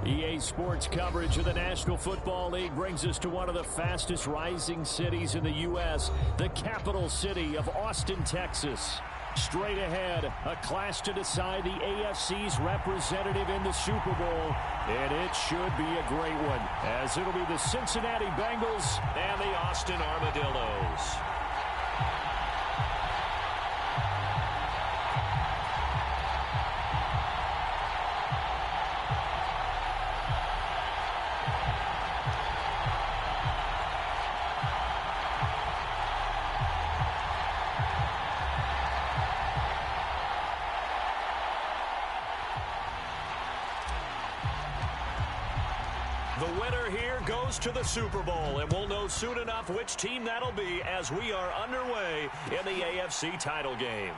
EA Sports coverage of the National Football League brings us to one of the fastest rising cities in the U.S., the capital city of Austin, Texas. Straight ahead, a clash to decide the AFC's representative in the Super Bowl, and it should be a great one, as it'll be the Cincinnati Bengals and the Austin Armadillos. The winner here goes to the Super Bowl, and we'll know soon enough which team that'll be as we are underway in the AFC title game.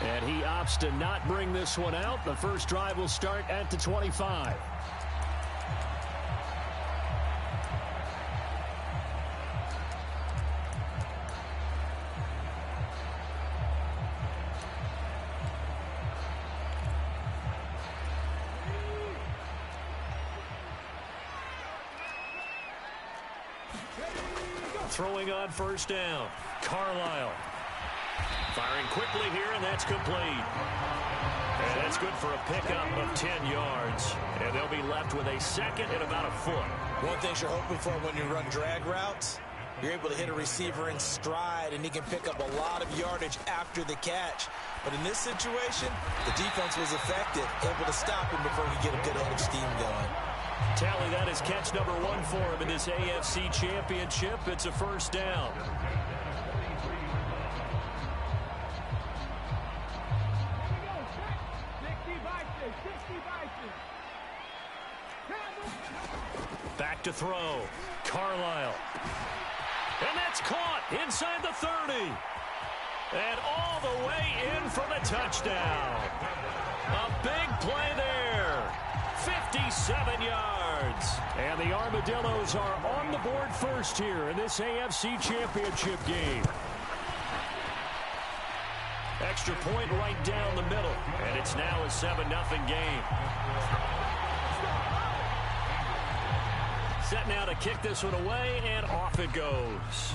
And he opts to not bring this one out. The first drive will start at the 25. Throwing on first down, Carlisle. Firing quickly here, and that's complete. And that's good for a pickup of 10 yards. And they'll be left with a second and about a foot. One thing you're hoping for when you run drag routes, you're able to hit a receiver in stride, and he can pick up a lot of yardage after the catch. But in this situation, the defense was effective, able to stop him before he could get a good head of steam going. Tally, that is catch number 1 for him in this AFC Championship. It's a first down. Back to throw. Carlisle. And that's caught inside the 30. And all the way in for the touchdown. A big play there. 57 yards. And the Armadillos are on the board first here in this AFC Championship game. Extra point right down the middle. And it's now a 7-0 game. Set now to kick this one away, and off it goes.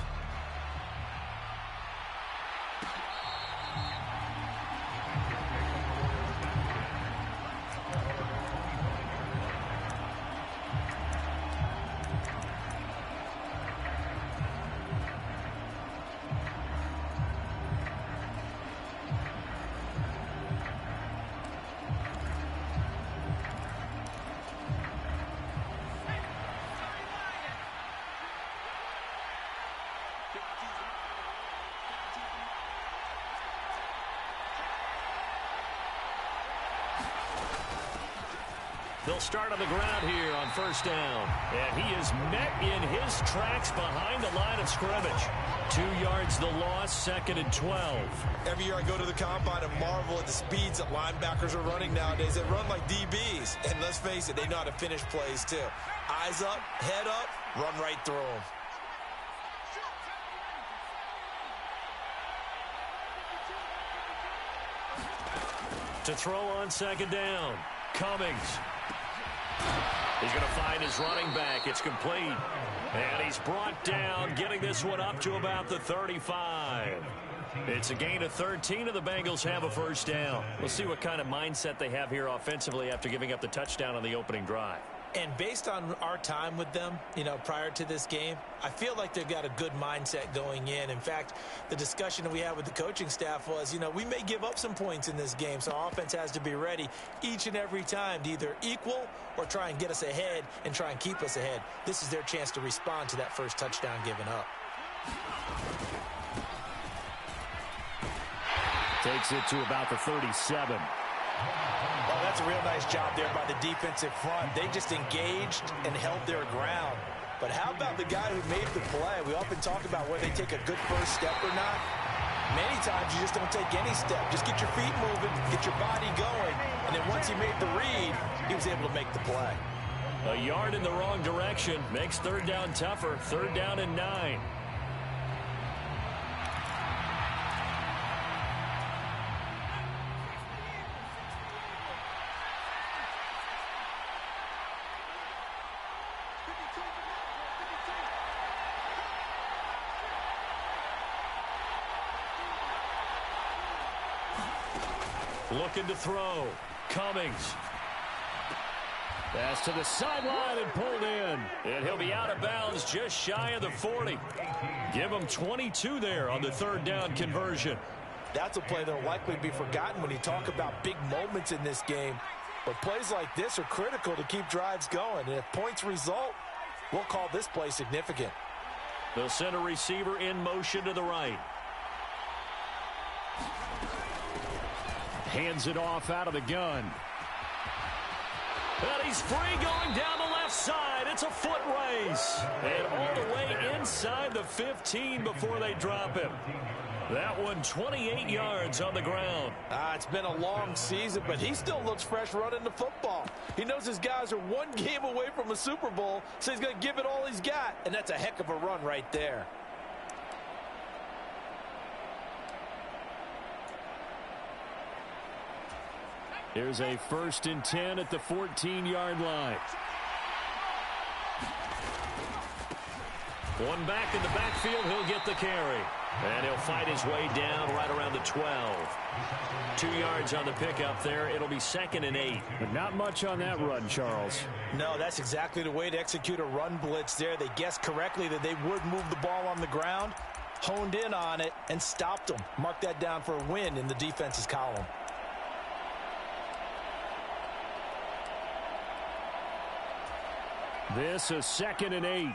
They'll start on the ground here on first down. And he is met in his tracks behind the line of scrimmage. 2 yards the loss, second and 12. Every year I go to the combine and marvel at the speeds that linebackers are running nowadays. They run like DBs. And let's face it, they know how to finish plays too. Eyes up, head up, run right through them. To throw on second down, Cummings. He's going to find his running back. It's complete. And he's brought down, getting this one up to about the 35. It's a gain of 13, and the Bengals have a first down. We'll see what kind of mindset they have here offensively after giving up the touchdown on the opening drive. And based on our time with them, prior to this game, I feel like they've got a good mindset going in. In fact, the discussion that we had with the coaching staff was, we may give up some points in this game, so our offense has to be ready each and every time to either equal or try and get us ahead and try and keep us ahead. This is their chance to respond to that first touchdown given up. Takes it to about the 37. Well, that's a real nice job there by the defensive front. They just engaged and held their ground. But how about the guy who made the play? We often talk about whether they take a good first step or not. Many times you just don't take any step. Just get your feet moving, get your body going. And then once he made the read, he was able to make the play. A yard in the wrong direction makes third down tougher. Third down and 9. Looking to throw. Cummings. Pass to the sideline and pulled in. And he'll be out of bounds just shy of the 40. Give him 22 there on the third down conversion. That's a play that will likely be forgotten when you talk about big moments in this game. But plays like this are critical to keep drives going. And if points result, we'll call this play significant. They'll send a receiver in motion to the right. Hands it off out of the gun. And he's free going down the left side. It's a foot race. And all the way inside the 15 before they drop him. That one 28 yards on the ground. It's been a long season, but he still looks fresh running the football. He knows his guys are one game away from a Super Bowl, so he's going to give it all he's got. And that's a heck of a run right there. Here's a 1st and 10 at the 14-yard line. One back in the backfield, he'll get the carry. And he'll fight his way down right around the 12. 2 yards on the pickup there. It'll be 2nd and 8. But not much on that run, Charles. No, that's exactly the way to execute a run blitz there. They guessed correctly that they would move the ball on the ground, honed in on it, and stopped them. Mark that down for a win in the defense's column. This is 2nd and 8.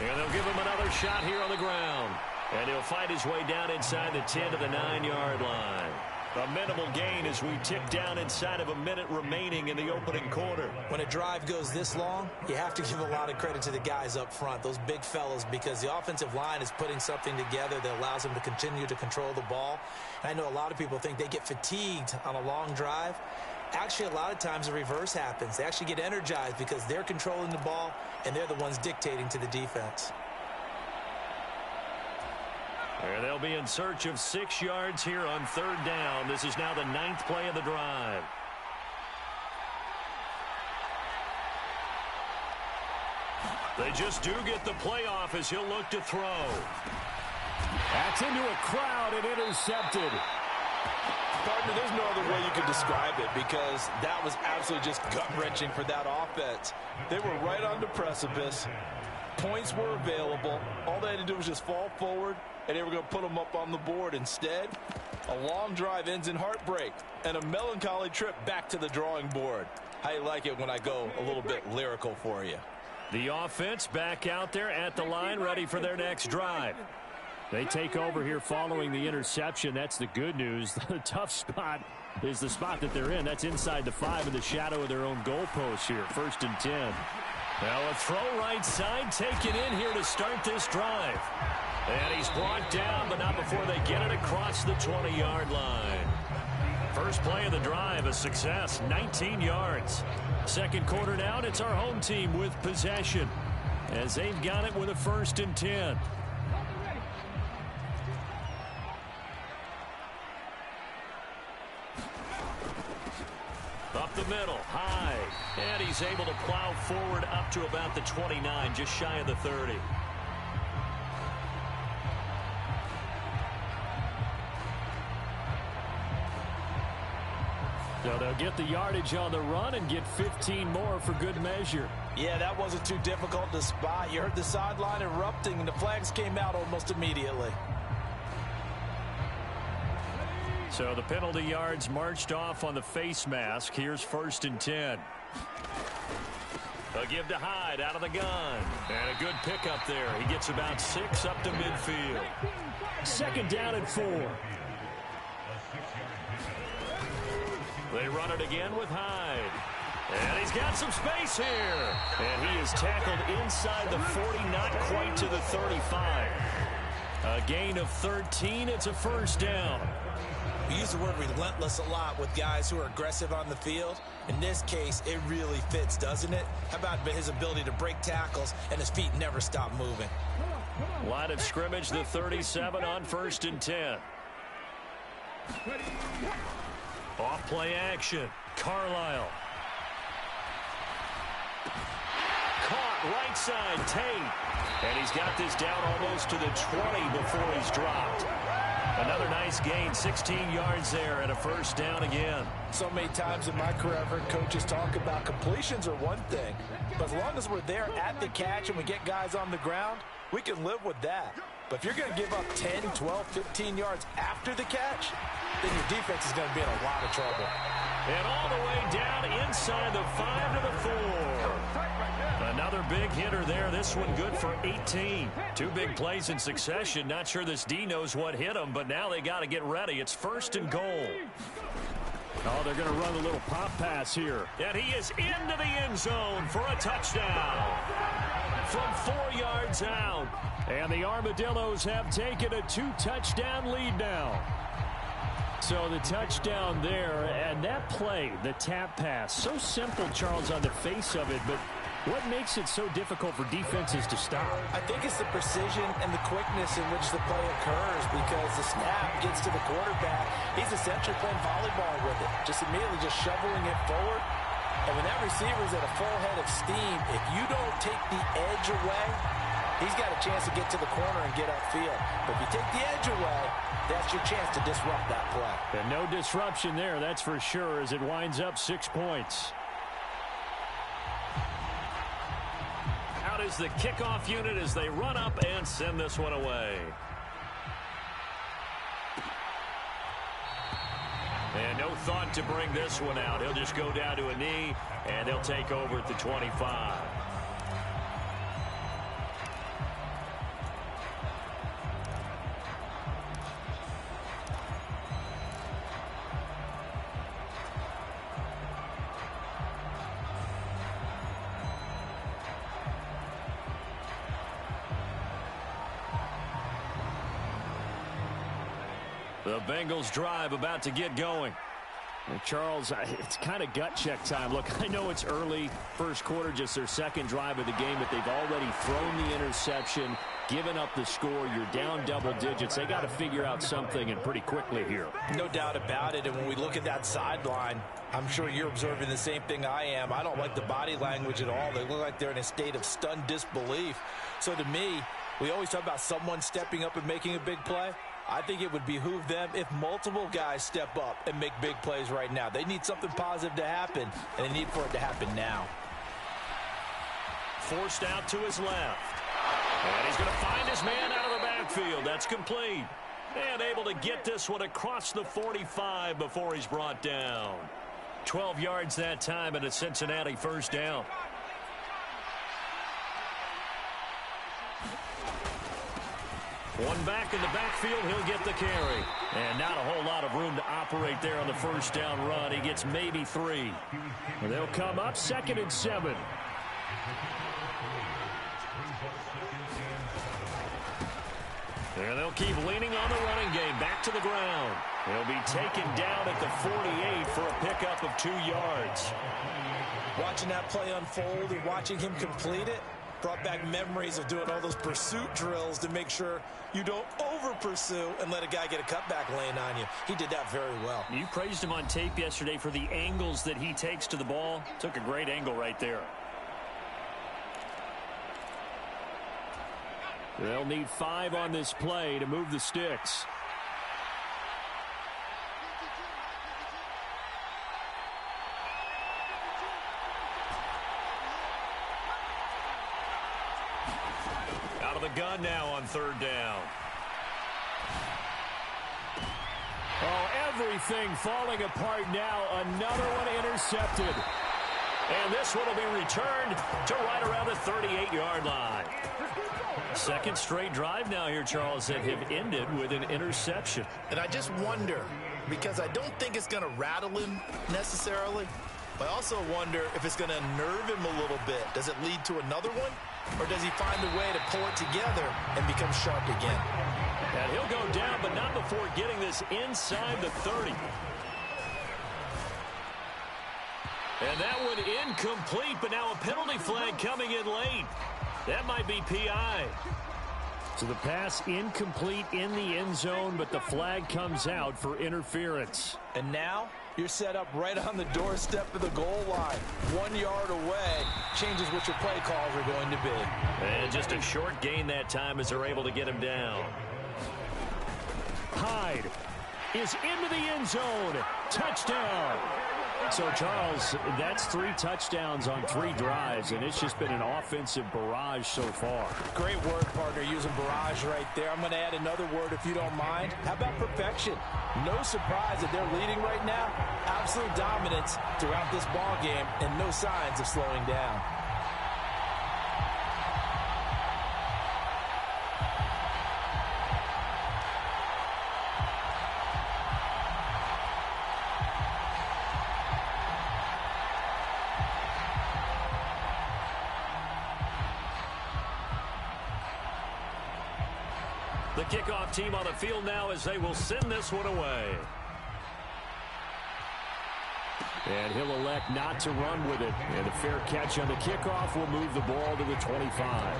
And they'll give him another shot here on the ground. And he'll fight his way down inside the 10 to the 9-yard line. A minimal gain as we tick down inside of a minute remaining in the opening quarter. When a drive goes this long, you have to give a lot of credit to the guys up front, those big fellas, because the offensive line is putting something together that allows them to continue to control the ball. And I know a lot of people think they get fatigued on a long drive. Actually, a lot of times the reverse happens. They actually get energized because they're controlling the ball and they're the ones dictating to the defense. And they'll be in search of 6 yards here on third down. This is now the 9th play of the drive. They just do get the playoff as he'll look to throw. That's into a crowd and intercepted. Partner, there's no other way you could describe it because that was absolutely just gut-wrenching for that offense. They were right on the precipice. Points were available. All they had to do was just fall forward, and they were going to put them up on the board. Instead, a long drive ends in heartbreak and a melancholy trip back to the drawing board. How you like it when I go a little bit lyrical for you? The offense back out there at the line, ready for their next drive. They take over here following the interception. That's the good news. The tough spot is the spot that they're in. That's inside the 5 in the shadow of their own goalpost here. 1st and 10. Now a throw right side taken in here to start this drive. And he's brought down, but not before they get it across the 20-yard line. First play of the drive, a success, 19 yards. Second quarter down, it's our home team with possession as they've got it with a 1st and 10. Up up the middle. High. And he's able to plow forward up to about the 29, just shy of the 30. So they'll get the yardage on the run and get 15 more for good measure. Yeah, that wasn't too difficult to spot. You heard the sideline erupting, and the flags came out almost immediately. So the penalty yards marched off on the face mask. Here's 1st and 10. A give to Hyde out of the gun. And a good pickup there. He gets about 6 up to midfield. 2nd down and 4. They run it again with Hyde. And he's got some space here. And he is tackled inside the 40, not quite to the 35. A gain of 13. It's a 1st down. We use the word relentless a lot with guys who are aggressive on the field. In this case, it really fits, doesn't it? How about his ability to break tackles and his feet never stop moving? Line of scrimmage, the 37 on 1st and 10. Off play action. Carlisle. Caught right side, Tate. And he's got this down almost to the 20 before he's dropped. Another nice gain, 16 yards there and a 1st down again. So many times in my career, I've heard coaches talk about completions are one thing. But as long as we're there at the catch and we get guys on the ground, we can live with that. But if you're going to give up 10, 12, 15 yards after the catch, then your defense is going to be in a lot of trouble. And all the way down inside the 5 to the 4. Another big hitter there. This one good for 18. 2 big plays in succession. Not sure this D knows what hit him, but now they got to get ready. It's 1st and goal. Oh, they're going to run a little pop pass here. And he is into the end zone for a touchdown. From 4 yards out. And the Armadillos have taken a 2-touchdown lead now. So the touchdown there, and that play, the tap pass, so simple, Charles, on the face of it, but what makes it so difficult for defenses to stop? I think it's the precision and the quickness in which the play occurs, because the snap gets to the quarterback. He's essentially playing volleyball with it, just immediately just shoveling it forward. And when that receiver's at a full head of steam, if you don't take the edge away, he's got a chance to get to the corner and get upfield. But if you take the edge away, that's your chance to disrupt that play. And no disruption there, that's for sure, as it winds up 6 points. Out is the kickoff unit as they run up and send this one away. And no thought to bring this one out. He'll just go down to a knee, and they'll take over at the 25. The Bengals drive about to get going. Well, Charles, it's kind of gut check time. Look, I know it's early, 1st quarter, just their 2nd drive of the game, but they've already thrown the interception, given up the score. You're down double digits. They got to figure out something, and pretty quickly here. No doubt about it. And when we look at that sideline, I'm sure you're observing the same thing I am. I don't like the body language at all. They look like they're in a state of stunned disbelief. So to me, we always talk about someone stepping up and making a big play. I think it would behoove them if multiple guys step up and make big plays right now. They need something positive to happen, and they need for it to happen now. Forced out to his left. And he's going to find his man out of the backfield. That's complete. And able to get this one across the 45 before he's brought down. 12 yards that time, and a Cincinnati 1st down. One back in the backfield, he'll get the carry. And not a whole lot of room to operate there on the 1st down run. He gets maybe 3. They'll come up 2nd and 7. And they'll keep leaning on the running game. Back to the ground. He'll be taken down at the 48 for a pickup of 2 yards. Watching that play unfold and watching him complete it, Brought back memories of doing all those pursuit drills to make sure you don't over-pursue and let a guy get a cutback lane on you. He did that very well. You praised him on tape yesterday for the angles that he takes to the ball. Took a great angle right there. They'll need 5 on this play to move the sticks. Out of the gun now on 3rd down. Oh, everything falling apart now. Another one intercepted. And this one will be returned to right around the 38-yard line. Second straight drive now here, Charles, that have ended with an interception. And I just wonder, because I don't think it's going to rattle him necessarily, but I also wonder if it's going to unnerve him a little bit. Does it lead to another one? Or does he find a way to pull it together and become sharp again? And he'll go down, but not before getting this inside the 30. And that one incomplete, but now a penalty flag coming in late. That might be PI. So the pass incomplete in the end zone, but the flag comes out for interference. And now you're set up right on the doorstep of the goal line. 1 yard away changes what your play calls are going to be. And just a short gain that time as they're able to get him down. Hyde is into the end zone. Touchdown. So, Charles, that's 3 touchdowns on 3 drives, and it's just been an offensive barrage so far. Great word, partner, using barrage right there. I'm going to add another word if you don't mind. How about perfection? No surprise that they're leading right now. Absolute dominance throughout this ball game and no signs of slowing down. The kickoff team on the field now as they will send this one away. And he'll elect not to run with it. And a fair catch on the kickoff will move the ball to the 25.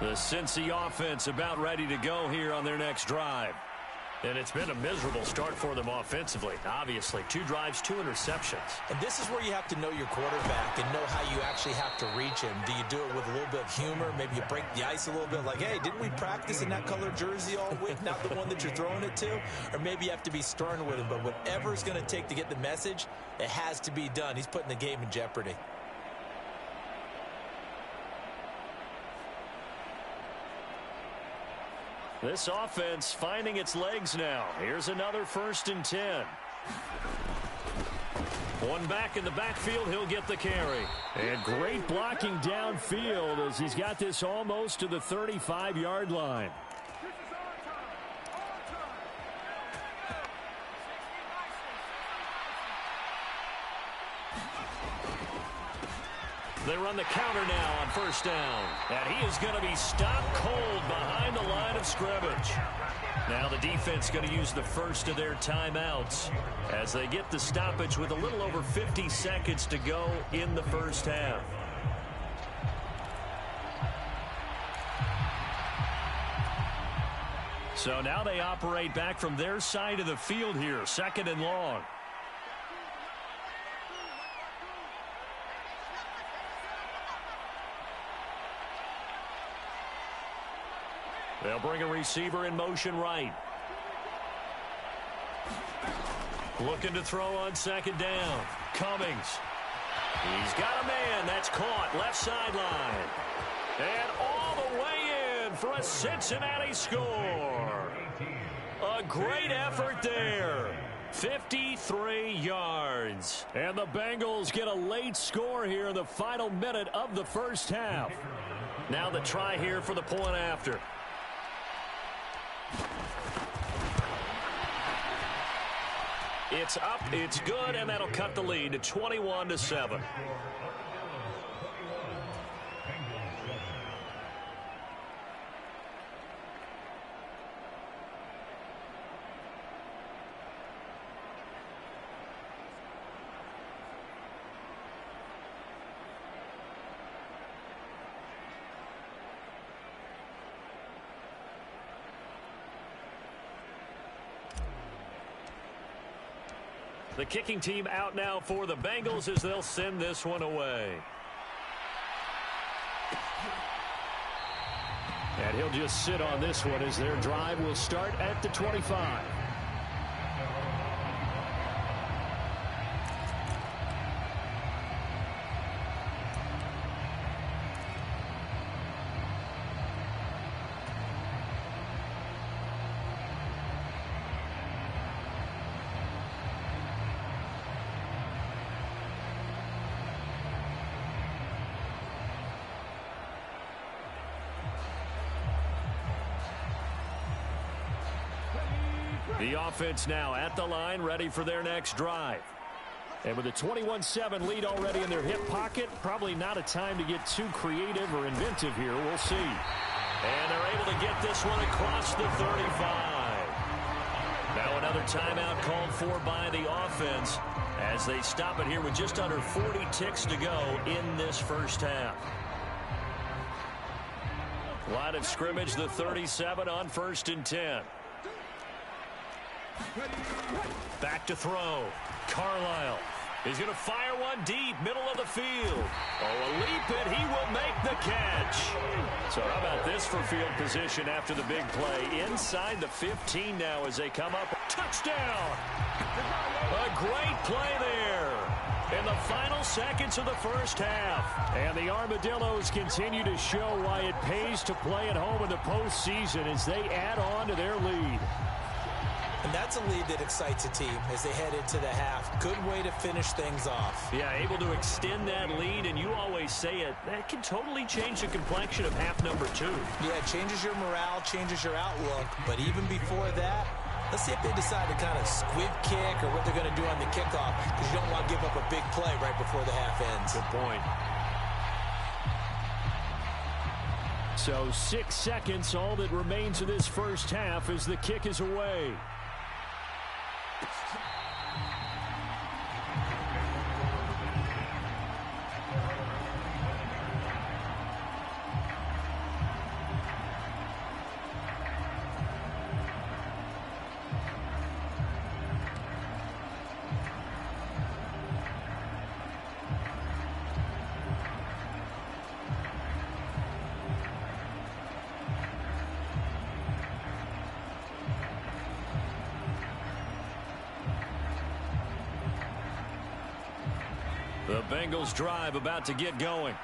The Cincy offense about ready to go here on their next drive. And it's been a miserable start for them offensively. Obviously, 2 drives, 2 interceptions. And this is where you have to know your quarterback and know how you actually have to reach him. Do you do it with a little bit of humor? Maybe you break the ice a little bit like, hey, didn't we practice in that color jersey all week, not the one that you're throwing it to? Or maybe you have to be stern with him. But whatever it's going to take to get the message, it has to be done. He's putting the game in jeopardy. This offense finding its legs now. Here's another 1st and 10. One back in the backfield, he'll get the carry. And great blocking downfield as he's got this almost to the 35-yard line. They run the counter now on 1st down. And he is going to be stopped cold behind the line of scrimmage. Now the defense going to use the first of their timeouts as they get the stoppage with a little over 50 seconds to go in the first half. So now they operate back from their side of the field here, 2nd and long. They'll bring a receiver in motion right. Looking to throw on 2nd down. Cummings. He's got a man. That's caught. Left sideline. And all the way in for a Cincinnati score. A great effort there. 53 yards. And the Bengals get a late score here in the final minute of the first half. Now the try here for the point after. It's up, it's good, and that'll cut the lead to 21-7. The kicking team out now for the Bengals as they'll send this one away. And he'll just sit on this one as their drive will start at the 25. The offense now at the line, ready for their next drive. And with a 21-7 lead already in their hip pocket, probably not a time to get too creative or inventive here. We'll see. And they're able to get this one across the 35. Now another timeout called for by the offense as they stop it here with just under 40 ticks to go in this first half. Line of scrimmage, the 37 on 1st and 10. Back to throw. Carlisle. He's going to fire one deep, middle of the field. Oh, a leap, and he will make the catch. So how about this for field position after the big play? Inside the 15 now as they come up. Touchdown! A great play there in the final seconds of the first half. And the Armadillos continue to show why it pays to play at home in the postseason as they add on to their lead. And that's a lead that excites a team as they head into the half. Good way to finish things off. Yeah, able to extend that lead, and you always say it, that can totally change the complexion of half number 2. Yeah, it changes your morale, changes your outlook. But even before that, let's see if they decide to kind of squib kick or what they're going to do on the kickoff, because you don't want to give up a big play right before the half ends. Good point. So 6 seconds, all that remains of this first half as the kick is away. The Bengals drive about to get going.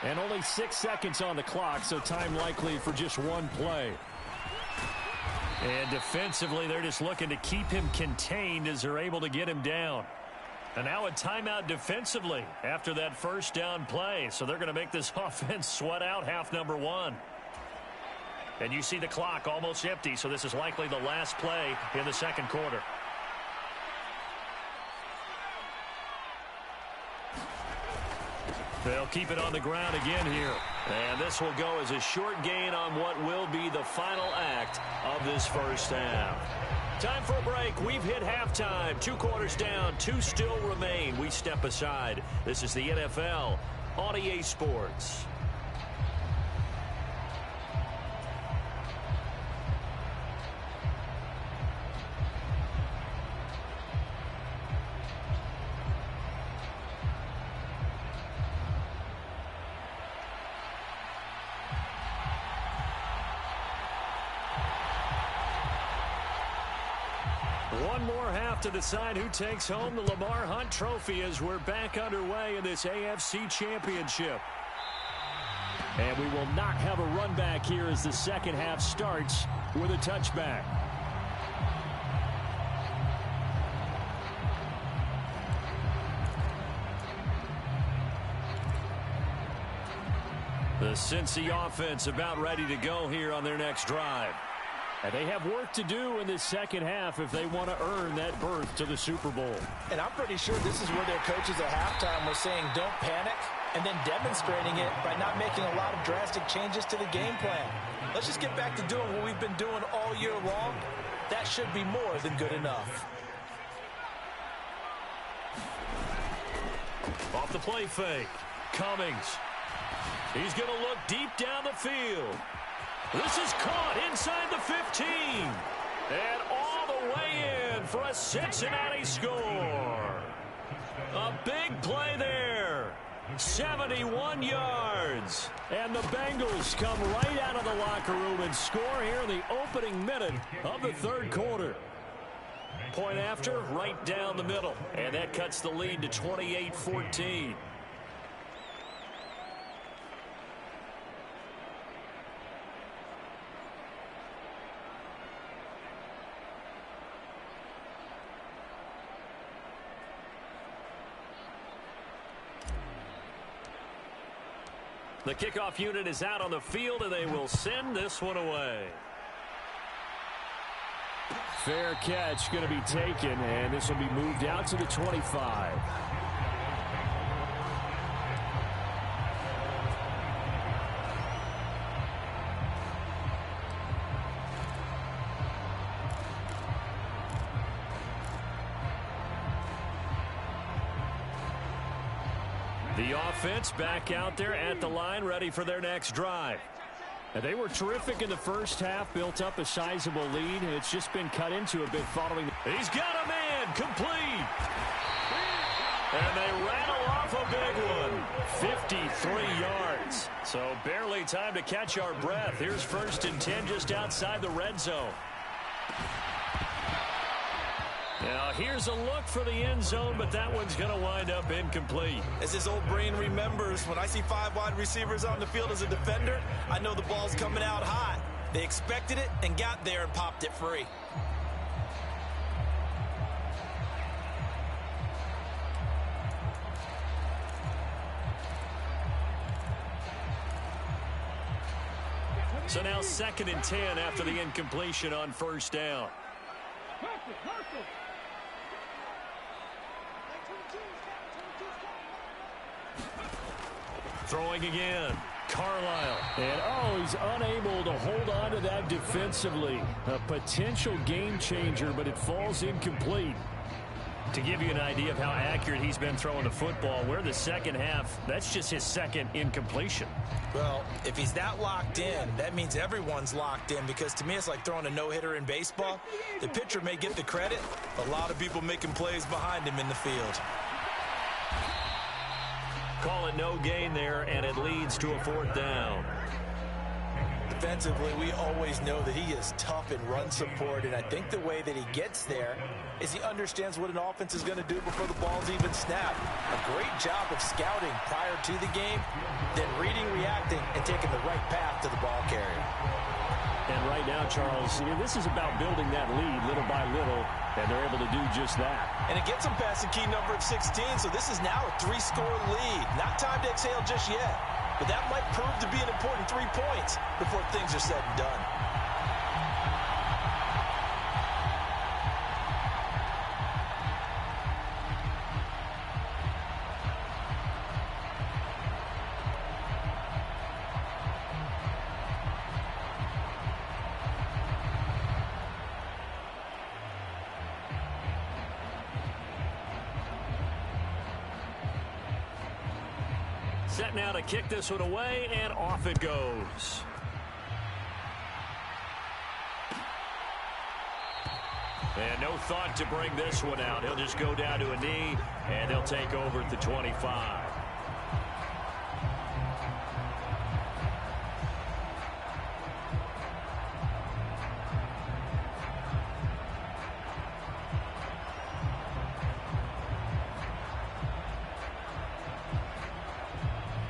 And only 6 seconds on the clock, so time likely for just one play. And defensively, they're just looking to keep him contained as they're able to get him down. And now a timeout defensively after that first down play. So they're going to make this offense sweat out half number 1. And you see the clock almost empty, so this is likely the last play in the second quarter. They'll keep it on the ground again here. And this will go as a short gain on what will be the final act of this first half. Time for a break. We've hit halftime. 2 quarters down. 2 still remain. We step aside. This is the NFL on EA Sports. One more half to decide who takes home the Lamar Hunt Trophy as we're back underway in this AFC Championship. And we will not have a run back here as the second half starts with a touchback. The Cincy offense about ready to go here on their next drive. And they have work to do in this second half if they want to earn that berth to the Super Bowl. And I'm pretty sure this is where their coaches at halftime were saying don't panic, and then demonstrating it by not making a lot of drastic changes to the game plan. Let's just get back to doing what we've been doing all year long. That should be more than good enough. Off the play fake. Cummings. He's going to look deep down the field. This is caught inside the 15. And all the way in for a Cincinnati score. A big play there. 71 yards. And the Bengals come right out of the locker room and score here in the opening minute of the third quarter. Point after, right down the middle. And that cuts the lead to 28-14. The kickoff unit is out on the field, and they will send this one away. Fair catch going to be taken, and this will be moved out to the 25. The offense back out there at the line, ready for their next drive. And they were terrific in the first half, built up a sizable lead. It's just been cut into a bit following. He's got a man, complete. And they rattle off a big one. 53 yards. So barely time to catch our breath. Here's 1st and 10 just outside the red zone. Now here's a look for the end zone, but that one's going to wind up incomplete. As his old brain remembers, when I see 5 wide receivers on the field as a defender, I know the ball's coming out hot. They expected it and got there and popped it free. So now 2nd and 10 after the incompletion on 1st down. Throwing again. Carlisle. And, he's unable to hold on to that defensively. A potential game changer, but it falls incomplete. To give you an idea of how accurate he's been throwing the football, we're the second half. That's just his 2nd incompletion. Well, if he's that locked in, that means everyone's locked in, because to me it's like throwing a no-hitter in baseball. The pitcher may get the credit, a lot of people making plays behind him in the field. Call it no gain there, and it leads to a 4th down. Defensively, we always know that he is tough in run support, and I think the way that he gets there is he understands what an offense is going to do before the ball's even snapped. A great job of scouting prior to the game, then reading, reacting, and taking the right path to the ball carrier. And right now, Charles, this is about building that lead little by little, and they're able to do just that. And it gets them past the key number of 16, so this is now a 3-score lead. Not time to exhale just yet, but that might prove to be an important 3 points before things are said and done. Set now to kick this one away, and off it goes. And no thought to bring this one out. He'll just go down to a knee, and they'll take over at the 25.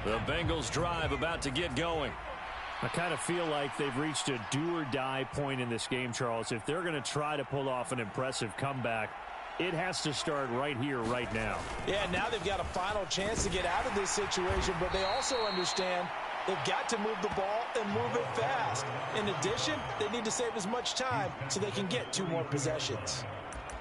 The Bengals drive about to get going. I kind of feel like they've reached a do-or-die point in this game, Charles. If they're going to try to pull off an impressive comeback, it has to start right here, right now. Yeah, now they've got a final chance to get out of this situation, but they also understand They've got to move the ball and move it fast. In addition, they need to save as much time so they can get 2 more possessions.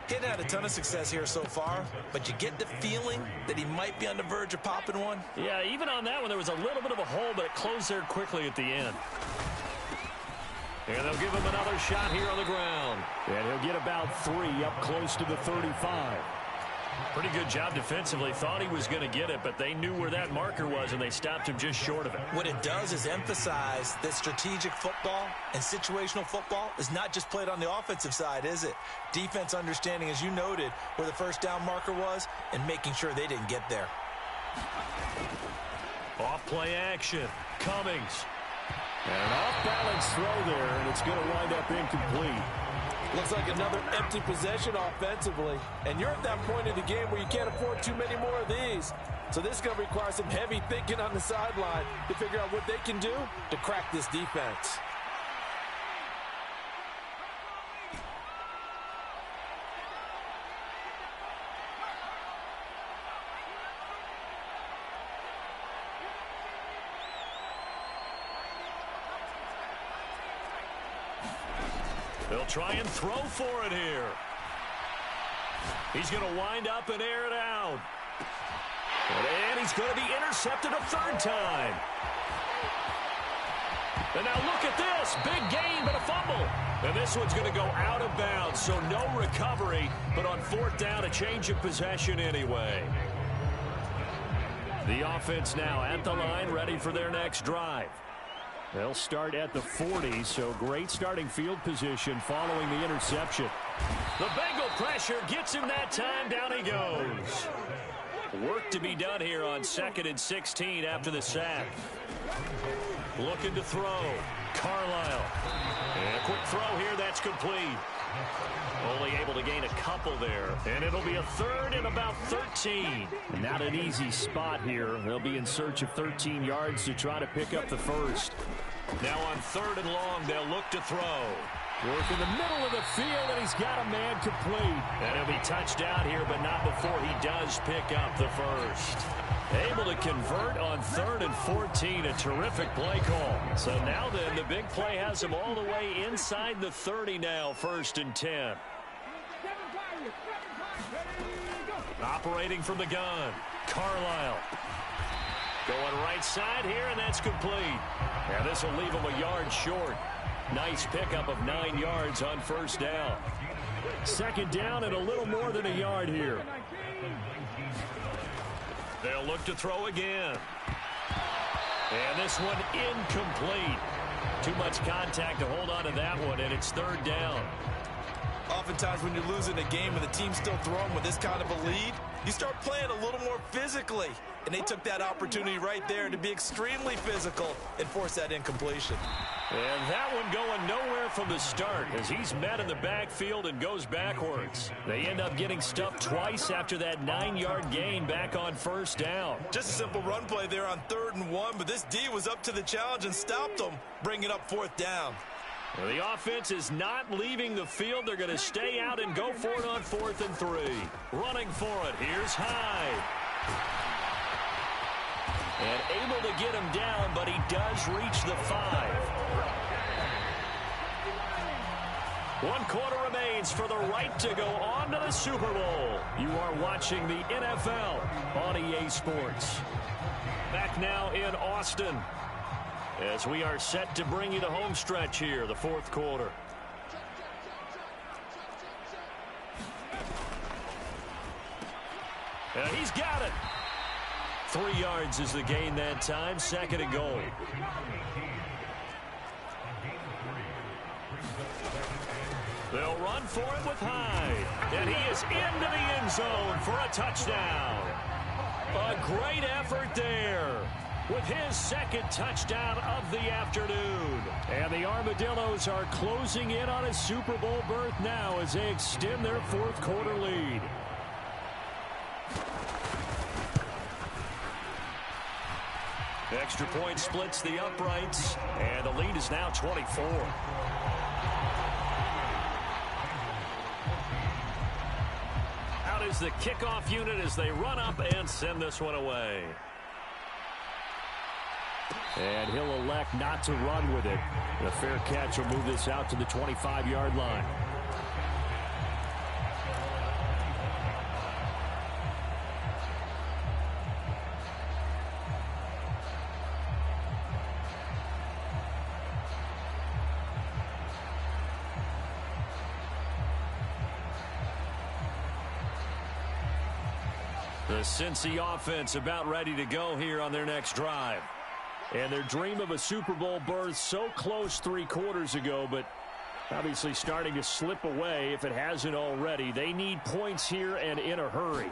He hadn't had a ton of success here so far, but you get the feeling that he might be on the verge of popping one. Yeah, even on that one, there was a little bit of a hole, but it closed there quickly at the end. And they'll give him another shot here on the ground. And he'll get about 3 up close to the 35. Pretty good job defensively. Thought he was going to get it, but they knew where that marker was, and they stopped him just short of it. What it does is emphasize that strategic football and situational football is not just played on the offensive side, is it? Defense understanding, as you noted, where the first down marker was and making sure they didn't get there. Off play action. Cummings. And an off-balance throw there, and it's going to wind up incomplete. Looks like another empty possession offensively. And you're at that point in the game where you can't afford too many more of these. So this is going to require some heavy thinking on the sideline to figure out what they can do to crack this defense. They'll try and throw for it here. He's going to wind up and air it out. And he's going to be intercepted a 3rd time. And now look at this. Big gain, but a fumble. And this one's going to go out of bounds, so no recovery. But on 4th down, a change of possession anyway. The offense now at the line, ready for their next drive. They'll start at the 40, so great starting field position following the interception. The Bengal pressure gets him that time. Down he goes. Work to be done here on 2nd and 16 after the sack. Looking to throw. Carlisle. And a quick throw here. That's complete. Only able to gain a couple there. And it'll be a 3rd and about 13. Not an easy spot here. They'll be in search of 13 yards to try to pick up the first. Now on 3rd and long, they'll look to throw. Work in the middle of the field, and he's got a man complete. And he'll be touched here, but not before he does pick up the first. Able to convert on 3rd and 14. A terrific play call. So now then, the big play has him all the way inside the 30 now, 1st and 10. Operating from the gun. Carlisle. Going right side here, and that's complete. And this will leave him a yard short. Nice pickup of 9 yards on 1st down. 2nd down and a little more than a yard here. They'll look to throw again. And this one incomplete. Too much contact to hold on to that one, and it's 3rd down. Oftentimes when you're losing a game and the team's still throwing with this kind of a lead, you start playing a little more physically. And they took that opportunity right there to be extremely physical and force that incompletion. And that one going nowhere from the start as he's met in the backfield and goes backwards. They end up getting stuffed twice after that 9-yard gain back on 1st down. Just a simple run play there on 3rd and 1, but this D was up to the challenge and stopped them, bringing up 4th down. Well, the offense is not leaving the field. They're going to stay out and go for it on 4th and 3. Running for it. Here's Hyde. And able to get him down, but he does reach the 5. 1 quarter remains for the right to go on to the Super Bowl. You are watching the NFL on EA Sports. Back now in Austin as we are set to bring you the home stretch here, the 4th quarter. And he's got it. 3 yards is the gain that time. 2nd and goal. They'll run for it with Hyde. And he is into the end zone for a touchdown. A great effort there with his 2nd touchdown of the afternoon. And the Armadillos are closing in on a Super Bowl berth now as they extend their 4th quarter lead. Extra point splits the uprights, and the lead is now 24. Out is the kickoff unit as they run up and send this one away. And he'll elect not to run with it. The fair catch will move this out to the 25-yard line. The Cincy offense about ready to go here on their next drive. And their dream of a Super Bowl berth so close 3 quarters ago, but obviously starting to slip away if it hasn't already. They need points here and in a hurry.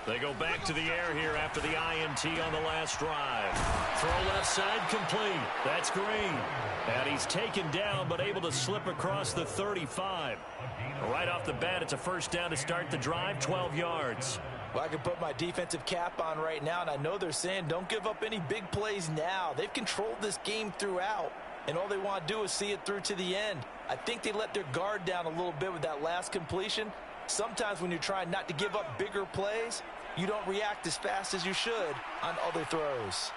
They go back to the air here after the INT on the last drive. Throw left side complete. That's Green. And he's taken down but able to slip across the 35. Right off the bat, it's a first down to start the drive, 12 yards. Well, I can put my defensive cap on right now, and I know they're saying don't give up any big plays now. They've controlled this game throughout, and all they want to do is see it through to the end. I think they let their guard down a little bit with that last completion. Sometimes when you're trying not to give up bigger plays, you don't react as fast as you should on other throws.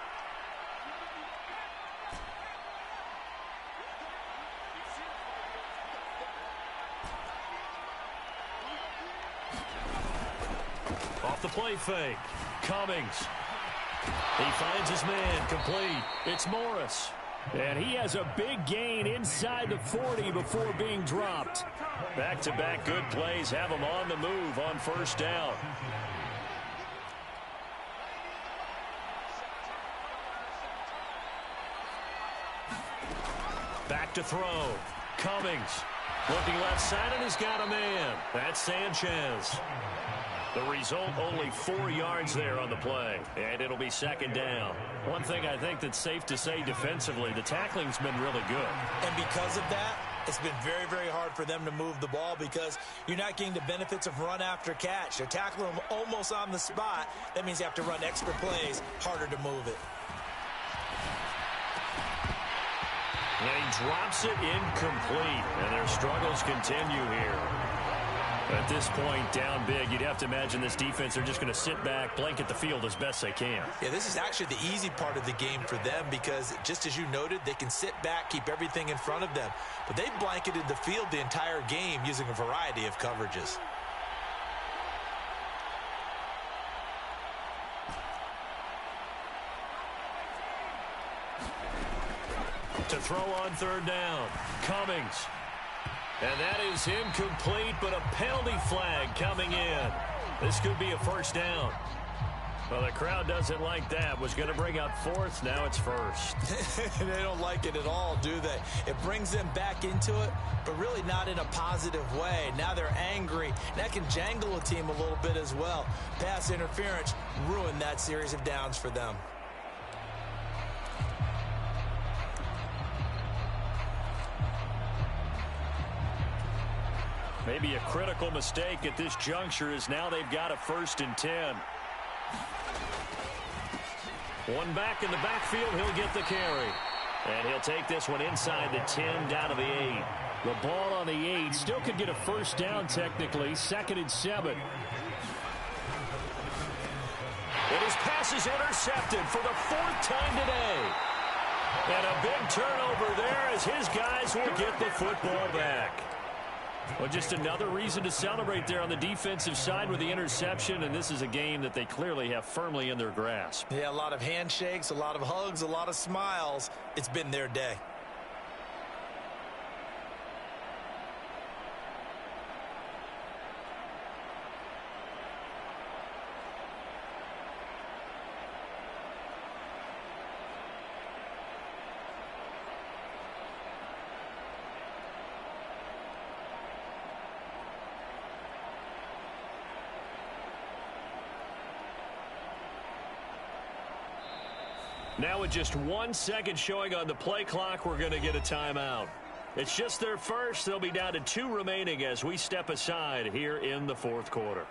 Off the play fake. Cummings. He finds his man. Complete. It's Morris. And he has a big gain inside the 40 before being dropped. Back-to-back good plays have him on the move on first down. Back to throw. Cummings. Looking left side, and he's got a man. That's Sanchez. The result, only 4 yards there on the play, and it'll be second down. One thing I think that's safe to say defensively, the tackling's been really good. And because of that, it's been very, very hard for them to move the ball because you're not getting the benefits of run after catch. They're tackling them almost on the spot. That means you have to run extra plays, harder to move it. And he drops it incomplete, and their struggles continue here. At this point, down big, you'd have to imagine this defense, they're just going to sit back, blanket the field as best they can. Yeah, this is actually the easy part of the game for them because, just as you noted, they can sit back, keep everything in front of them. But they've blanketed the field the entire game using a variety of coverages. To throw on third down, Cummings. And that is incomplete, but a penalty flag coming in. This could be a first down. Well, the crowd doesn't like that. Was going to bring up fourth. Now it's first. They don't like it at all, do they? It brings them back into it, but really not in a positive way. Now they're angry. That can jangle a team a little bit as well. Pass interference ruined that series of downs for them. Maybe a critical mistake at this juncture is now they've got a 1st and 10. One back in the backfield, he'll get the carry. And he'll take this one inside the 10 down to the 8. The ball on the 8 still could get a first down technically, 2nd and 7. And his pass is intercepted for the 4th time today. And a big turnover there as his guys will get the football back. Well, just another reason to celebrate there on the defensive side with the interception, and this is a game that they clearly have firmly in their grasp. Yeah, a lot of handshakes, a lot of hugs, a lot of smiles. It's been their day. Now with just 1 second showing on the play clock, we're going to get a timeout. It's just their first. They'll be down to 2 remaining as we step aside here in the 4th quarter.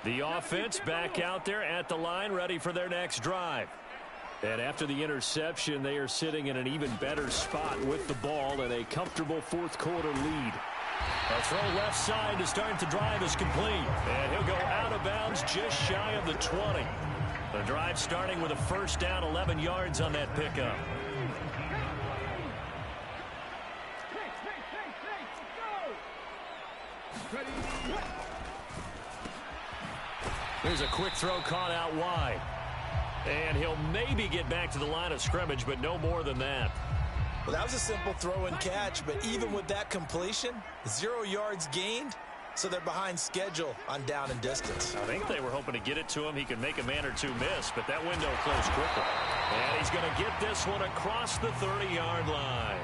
The offense back out there at the line, ready for their next drive. And after the interception, they are sitting in an even better spot with the ball and a comfortable fourth quarter lead. A throw left side to start the drive is complete. And he'll go out of bounds just shy of the 20. The drive starting with a first down, 11 yards on that pickup. There's a quick throw caught out wide. And he'll maybe get back to the line of scrimmage, but no more than that. Well, that was a simple throw and catch, but even with that completion, 0 yards gained, so they're behind schedule on down and distance. I think they were hoping to get it to him. He could make a man or two miss, but that window closed quickly. And he's going to get this one across the 30-yard line.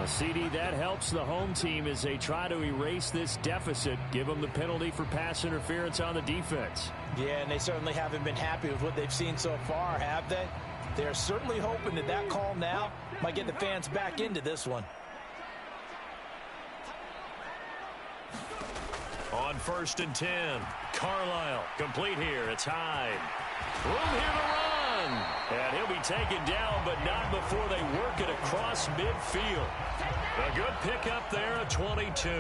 A CD, that helps the home team as they try to erase this deficit, give them the penalty for pass interference on the defense. Yeah, and they certainly haven't been happy with what they've seen so far, have they? They're certainly hoping that that call now might get the fans back into this one. On 1st and 10, Carlisle complete here. It's Hyde. Room here to run. And he'll be taken down, but not before they work it across midfield. A good pickup there, a 22.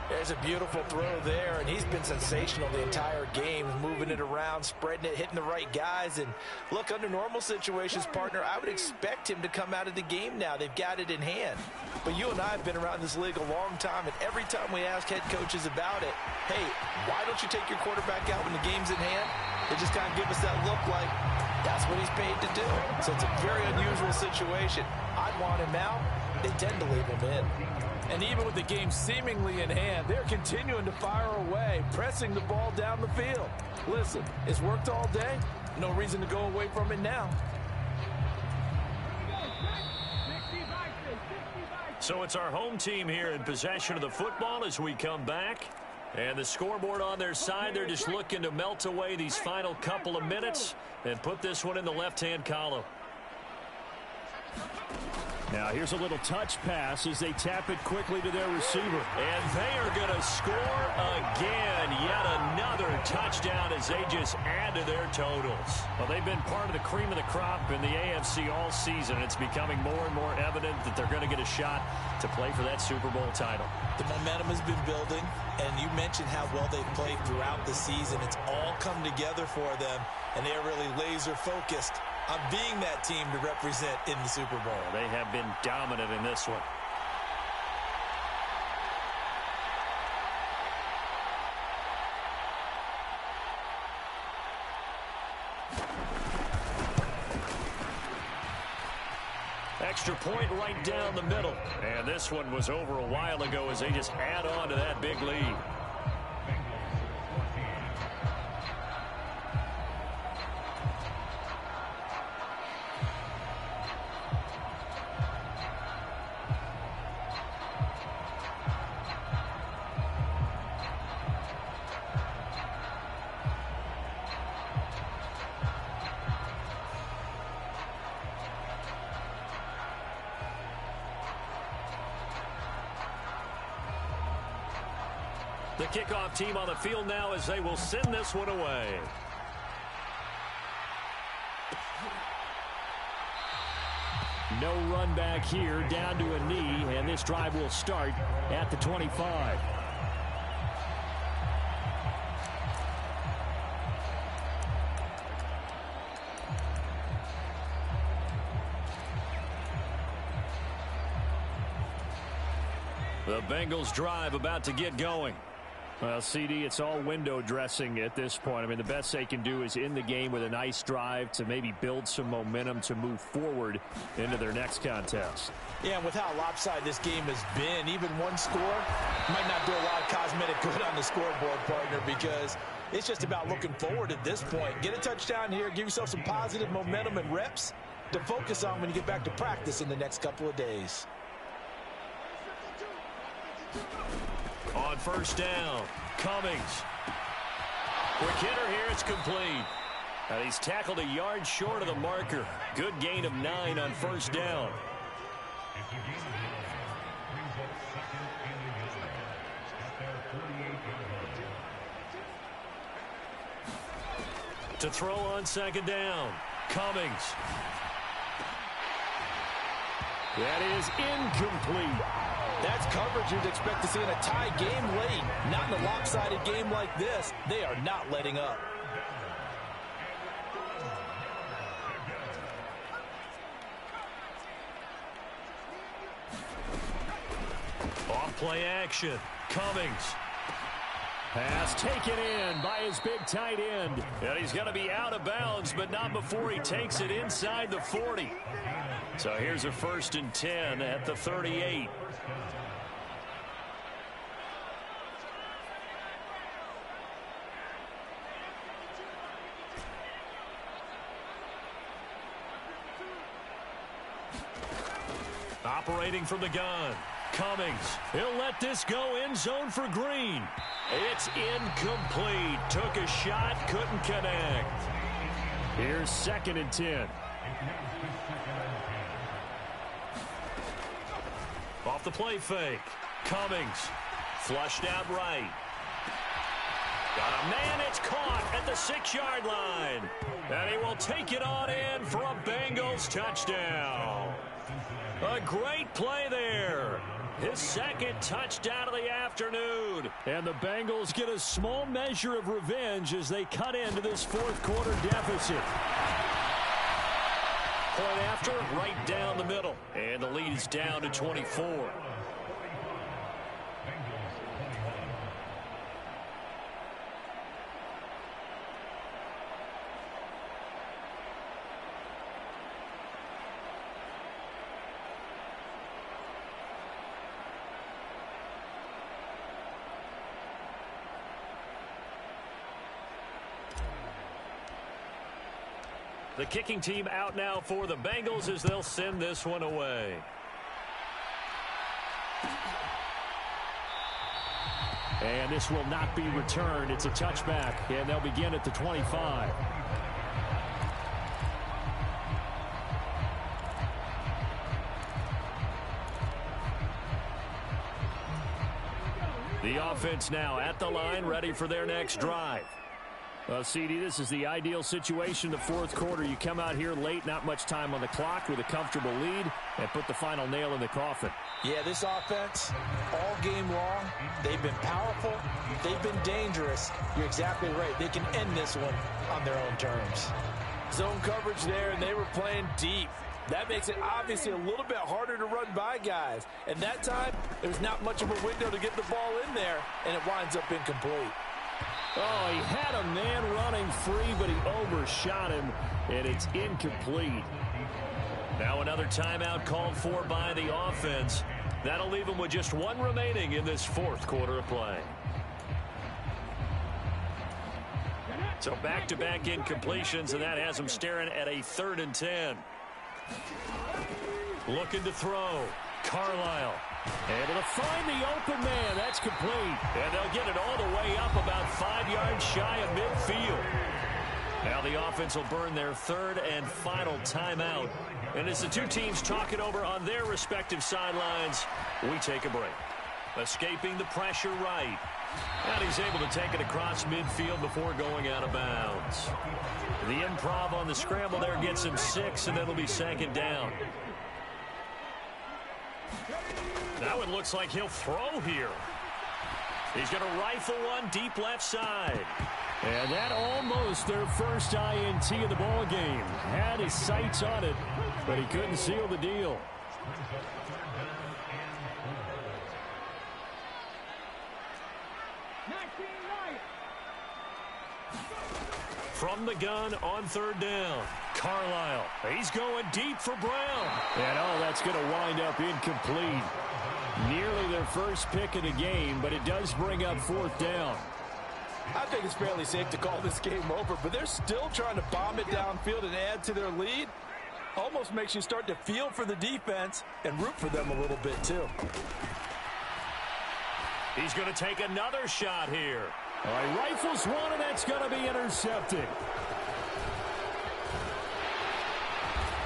There's a beautiful throw there, and he's been sensational the entire game, moving it around, spreading it, hitting the right guys. And look, under normal situations, partner, I would expect him to come out of the game now. They've got it in hand. But you and I have been around this league a long time, and every time we ask head coaches about it, hey, why don't you take your quarterback out when the game's in hand? They just kind of give us that look like that's what he's paid to do. So it's a very unusual situation. I'd want him out. They tend to leave him in. And even with the game seemingly in hand, they're continuing to fire away, pressing the ball down the field. Listen, it's worked all day. No reason to go away from it now. So it's our home team here in possession of the football as we come back. And the scoreboard on their side, they're just looking to melt away these final couple of minutes and put this one in the left-hand column. Now here's a little touch pass as they tap it quickly to their receiver. And they are going to score again. Yet another touchdown as they just add to their totals. Well, they've been part of the cream of the crop in the AFC all season. It's becoming more and more evident that they're going to get a shot to play for that Super Bowl title. The momentum has been building, and you mentioned how well they've played throughout the season. It's all come together for them, and they're really laser-focused on being that team to represent in the Super Bowl. They have been dominant in this one. Extra point right down the middle. And this one was over a while ago as they just add on to that big lead. The kickoff team on the field now as they will send this one away. No run back here, down to a knee, and this drive will start at the 25. The Bengals drive about to get going. Well, CD, it's all window dressing at this point. I mean, the best they can do is end the game with a nice drive to maybe build some momentum to move forward into their next contest. Yeah, and with how lopsided this game has been, even one score might not do a lot of cosmetic good on the scoreboard, partner, because it's just about looking forward at this point. Get a touchdown here, give yourself some positive momentum and reps to focus on when you get back to practice in the next couple of days. On first down, Cummings. Quick hitter here, it's complete. And he's tackled a yard short of the marker. Good gain of 9 on first down. To throw on second down, Cummings. That is incomplete. That's coverage you'd expect to see in a tie game late. Not in a lopsided game like this. They are not letting up. Off-play action. Cummings. Pass taken in by his big tight end. And he's going to be out of bounds, but not before he takes it inside the 40. So here's a 1st and 10 at the 38. Operating from the gun. Cummings. He'll let this go end zone for Green. It's incomplete. Took a shot, couldn't connect. Here's 2nd and 10. Off the play fake. Cummings. Flushed out right. Got a man. It's caught at the 6-yard line. And he will take it on in for a Bengals touchdown. A great play there. His 2nd touchdown of the afternoon. And the Bengals get a small measure of revenge as they cut into this 4th quarter deficit. Point after, right down the middle. And the lead is down to 24. The kicking team out now for the Bengals as they'll send this one away. And this will not be returned. It's a touchback, and they'll begin at the 25. The offense now at the line, ready for their next drive. Well, CD, this is the ideal situation in the 4th quarter. You come out here late, not much time on the clock with a comfortable lead, and put the final nail in the coffin. Yeah, this offense, all game long, they've been powerful, they've been dangerous. You're exactly right. They can end this one on their own terms. Zone coverage there, and they were playing deep. That makes it obviously a little bit harder to run by guys. And that time, there's not much of a window to get the ball in there, and it winds up incomplete. Oh, he had a man running free, but he overshot him, and it's incomplete. Now another timeout called for by the offense. That'll leave them with just one remaining in this 4th quarter of play. So back-to-back incompletions, and that has them staring at a 3rd and 10. Looking to throw. Carlisle. Able to find the open man. That's complete. And they'll get it all the way up about 5 yards shy of midfield. Now the offense will burn their 3rd and final timeout. And as the two teams talk it over on their respective sidelines, we take a break. Escaping the pressure right. And he's able to take it across midfield before going out of bounds. The improv on the scramble there gets him 6, and it'll be 2nd down. Now it looks like he'll throw here. He's going to rifle one deep left side. And that almost their first INT of the ball game. Had his sights on it, but he couldn't seal the deal. From the gun on 3rd down. Carlisle. He's going deep for Brown. And oh, that's going to wind up incomplete. Nearly their first pick of the game, but it does bring up 4th down. I think it's fairly safe to call this game over, but they're still trying to bomb it downfield and add to their lead. Almost makes you start to feel for the defense and root for them a little bit too. He's going to take another shot here. All right, rifles one, and that's going to be intercepted.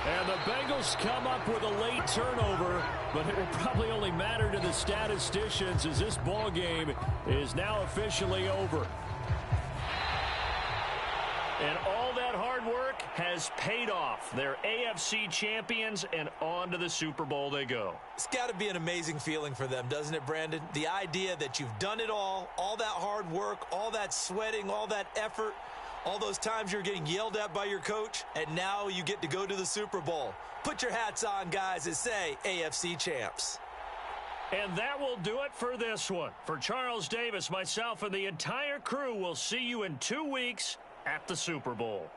And the Bengals come up with a late turnover, but it will probably only matter to the statisticians as this ball game is now officially over. And all that hard work work has paid off. They're AFC champions, and on to the Super Bowl they go. It's got to be an amazing feeling for them, doesn't it, Brandon? The idea that you've done it all that hard work, all that sweating, all that effort, all those times you're getting yelled at by your coach, and now you get to go to the Super Bowl. Put your hats on, guys, and say AFC champs. And that will do it for this one. For Charles Davis, myself, and the entire crew, we'll see you in 2 weeks at the Super Bowl.